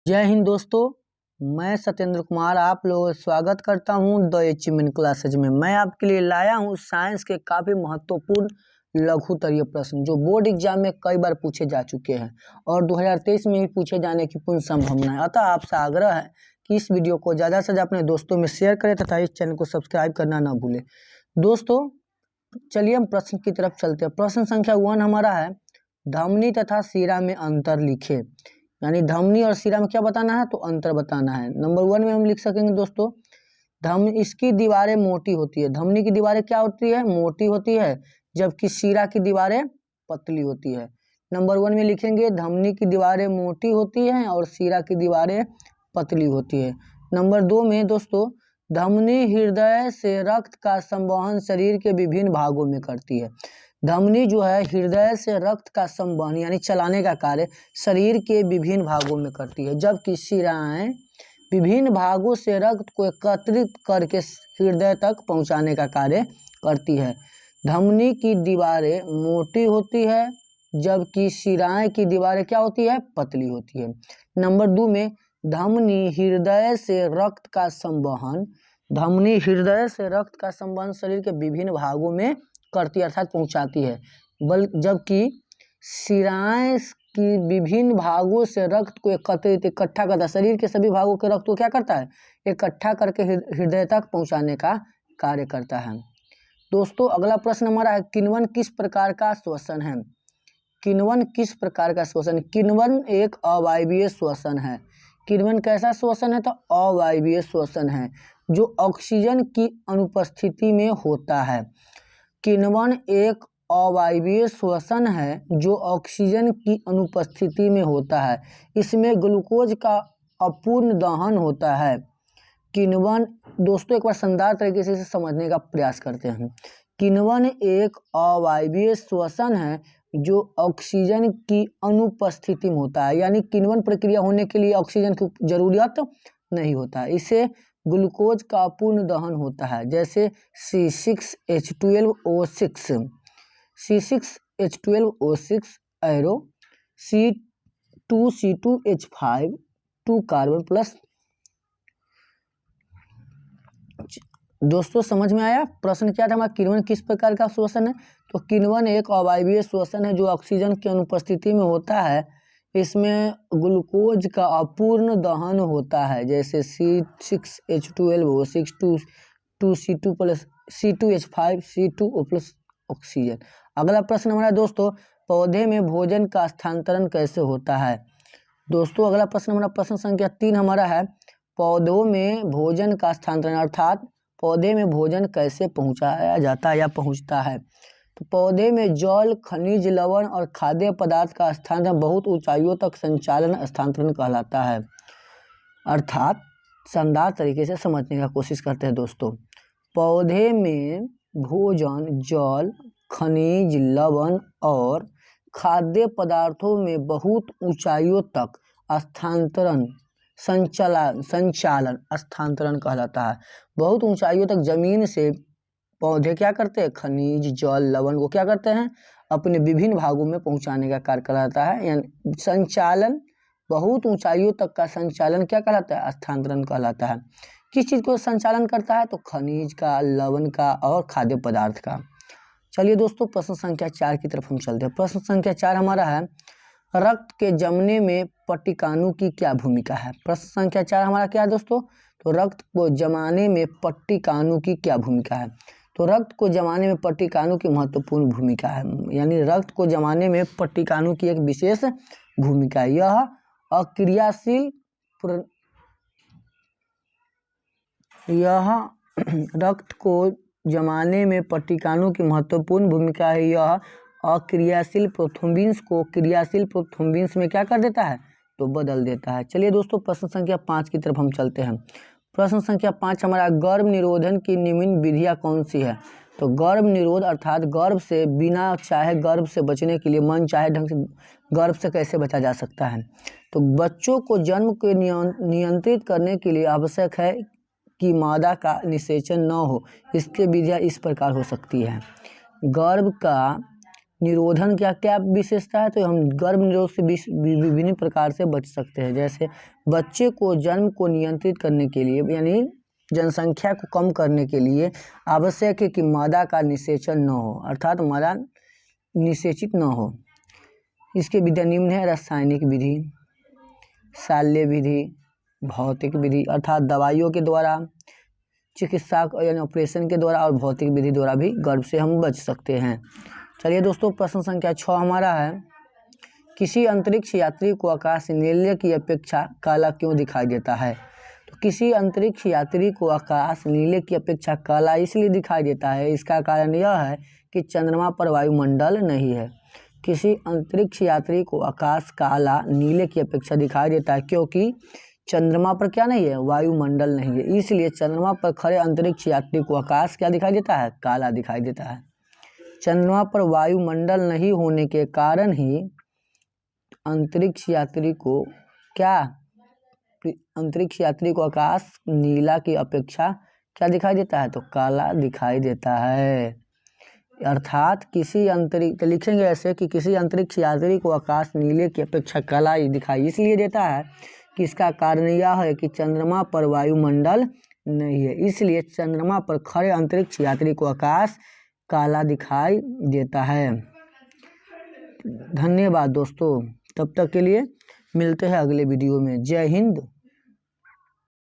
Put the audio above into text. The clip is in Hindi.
जय हिंद दोस्तों, मैं सत्येंद्र कुमार आप लोगों का स्वागत करता हूं द अचीवमेंट क्लासेज में। मैं आपके लिए लाया हूं साइंस के काफ़ी महत्वपूर्ण लघुत्तरीय प्रश्न जो बोर्ड एग्जाम में कई बार पूछे जा चुके हैं और 2023 में भी पूछे जाने की पूर्ण संभावना है। अतः आपसे आग्रह है कि इस वीडियो को ज़्यादा से ज़्यादा अपने दोस्तों में शेयर करें तथा इस चैनल को सब्सक्राइब करना ना भूलें। दोस्तों चलिए हम प्रश्न की तरफ चलते हैं। प्रश्न संख्या 1 हमारा है, धमनी तथा शिरा में अंतर लिखे। यानी धमनी और शिरा में क्या बताना है, तो अंतर बताना है। नंबर 1 में हम लिख सकेंगे दोस्तों, इसकी दीवारें मोटी होती है। धमनी की दीवारें क्या होती है, मोटी होती है, जबकि शिरा की दीवारें पतली होती है। नंबर 1 में लिखेंगे धमनी की दीवारें मोटी होती हैं और शिरा की दीवारें पतली होती है। नंबर 2 में दोस्तों, धमनी हृदय से रक्त का संवहन शरीर के विभिन्न भागों में करती है। धमनी जो है हृदय से रक्त का संवहन यानी चलाने का कार्य शरीर के विभिन्न भागों में करती है, जबकि शिराएं विभिन्न भागों से रक्त को एकत्रित करके हृदय तक पहुंचाने का कार्य करती है। धमनी की दीवारें मोटी होती है, जबकि शिराएं की दीवारें क्या होती है, पतली होती है। नंबर 2 में, धमनी हृदय से रक्त का संवहन शरीर के विभिन्न भागों में करती है अर्थात पहुंचाती है, जबकि शिराएं की विभिन्न भागों से रक्त को इकट्ठा करता है। शरीर के सभी भागों के रक्त को क्या करता है, इकट्ठा करके हृदय तक पहुंचाने का कार्य करता है। दोस्तों अगला प्रश्न हमारा है, किण्वन किस प्रकार का श्वसन है। किण्वन किस प्रकार का श्वसन, किण्वन एक अवायवीय श्वसन है। किण्वन कैसा श्वसन है, तो अवायवीय श्वसन है जो ऑक्सीजन की अनुपस्थिति में होता है। किण्वन एक अवायवीय श्वसन है जो ऑक्सीजन की अनुपस्थिति में होता है। इसमें ग्लूकोज का अपूर्ण दहन होता है। किण्वन दोस्तों एक बार शानदार तरीके से इसे समझने का प्रयास करते हैं। किण्वन एक अवायवीय श्वसन है जो ऑक्सीजन की अनुपस्थिति में होता है, यानी किण्वन प्रक्रिया होने के लिए ऑक्सीजन की जरूरत नहीं होता है। इसे ग्लूकोज का पूर्ण दहन होता है, जैसे C6H12O6 arrow, C2C2H5 2 carbon plus. दोस्तों समझ में आया। प्रश्न क्या था हमारा, किण्वन किस प्रकार का श्वसन है, तो किण्वन एक अवायवीय श्वसन है जो ऑक्सीजन की अनुपस्थिति में होता है। इसमें ग्लूकोज का अपूर्ण दहन होता है, जैसे C6H12O6 2C2 plus C2H5 C2O plus oxygen. अगला प्रश्न हमारा दोस्तों, पौधे में भोजन का स्थानांतरण कैसे होता है। दोस्तों अगला प्रश्न हमारा प्रश्न संख्या 3 हमारा है, पौधों में भोजन का स्थानांतरण अर्थात पौधे में भोजन कैसे पहुंचाया जाता है या पहुंचता है। तो पौधे में जल, खनिज, लवण और खाद्य पदार्थ का स्थानांतरण बहुत ऊंचाइयों तक संचालन स्थानांतरण कहलाता है। अर्थात शानदार तरीके से समझने का कोशिश करते हैं दोस्तों। पौधे में भोजन, जल, खनिज, लवण और खाद्य पदार्थों में बहुत ऊंचाइयों तक स्थानांतरण संचालन स्थानांतरण कहलाता है। बहुत ऊंचाइयों तक जमीन से पौधे क्या करते हैं, खनिज, जल, लवण को क्या करते हैं, अपने विभिन्न भागों में पहुंचाने का कार्य कहलाता है। यानी संचालन, बहुत ऊंचाइयों तक का संचालन क्या कहलाता है, स्थानांतरण कहलाता है। किस चीज़ को संचालन करता है, तो खनिज का, लवण का और खाद्य पदार्थ का। चलिए दोस्तों प्रश्न संख्या 4 की तरफ हम चलते हैं। प्रश्न संख्या 4 हमारा है, रक्त के जमने में पट्टिकाणु की क्या भूमिका है। प्रश्न संख्या 4 हमारा क्या है दोस्तों, तो रक्त को जमाने में पट्टिकाणु की क्या भूमिका है। तो रक्त को जमाने में पट्टिकाणु की महत्वपूर्ण भूमिका है, यानी रक्त को जमाने में पट्टिकाणु की एक विशेष भूमिका है। यह रक्त को जमाने में पट्टिकाणु की महत्वपूर्ण भूमिका है। यह अक्रियाशील प्रोथ्रोम्बिन्स को क्रियाशील प्रोथ्रोम्बिन्स में क्या कर देता है, तो बदल देता है। चलिए दोस्तों प्रश्न संख्या 5 की तरफ हम चलते हैं। प्रश्न संख्या 5 हमारा, गर्भ निरोधन की निम्न विधियां कौन सी है। तो गर्भ निरोध अर्थात गर्भ से बिना चाहे गर्भ से बचने के लिए मन चाहे ढंग से गर्भ से कैसे बचा जा सकता है। तो बच्चों को जन्म के नियंत्रित करने के लिए आवश्यक है कि मादा का निषेचन न हो। इसके विधियां इस प्रकार हो सकती है, गर्भ का निरोधन क्या क्या विशेषता है, तो हम गर्भ निरोध से विभिन्न प्रकार से बच सकते हैं। जैसे बच्चे को जन्म को नियंत्रित करने के लिए, यानी जनसंख्या को कम करने के लिए आवश्यक है कि मादा का निषेचन न हो, अर्थात मादा निषेचित न हो। इसके विधियाँ निम्न है: रासायनिक विधि, शल्य विधि, भौतिक विधि अर्थात दवाइयों के द्वारा, चिकित्सा यानी ऑपरेशन के द्वारा, और भौतिक विधि द्वारा भी गर्भ से हम बच सकते हैं। चलिए दोस्तों, प्रश्न संख्या 6 हमारा है, किसी अंतरिक्ष यात्री को आकाश नीले की अपेक्षा काला क्यों दिखाई देता है? तो किसी अंतरिक्ष यात्री को आकाश नीले की अपेक्षा काला इसलिए दिखाई देता है, इसका कारण यह है कि चंद्रमा पर वायुमंडल नहीं है। किसी अंतरिक्ष यात्री को आकाश काला नीले की अपेक्षा दिखाई देता है क्योंकि चंद्रमा पर क्या नहीं है, वायुमंडल नहीं है। इसलिए चंद्रमा पर खड़े अंतरिक्ष यात्री को आकाश क्या दिखाई देता है, काला दिखाई देता है। चंद्रमा पर वायुमंडल नहीं होने के कारण ही अंतरिक्ष यात्री को आकाश नीला की अपेक्षा क्या दिखाई देता है, तो काला दिखाई देता है। अर्थात तो लिखेंगे ऐसे कि किसी अंतरिक्ष यात्री को आकाश नीले की अपेक्षा काला ही दिखाई इसलिए देता है कि इसका कारण यह है कि चंद्रमा पर वायुमंडल नहीं है, इसलिए चंद्रमा पर खड़े अंतरिक्ष यात्री को आकाश काला दिखाई देता है। धन्यवाद दोस्तों, तब तक के लिए मिलते हैं अगले वीडियो में। जय हिंद।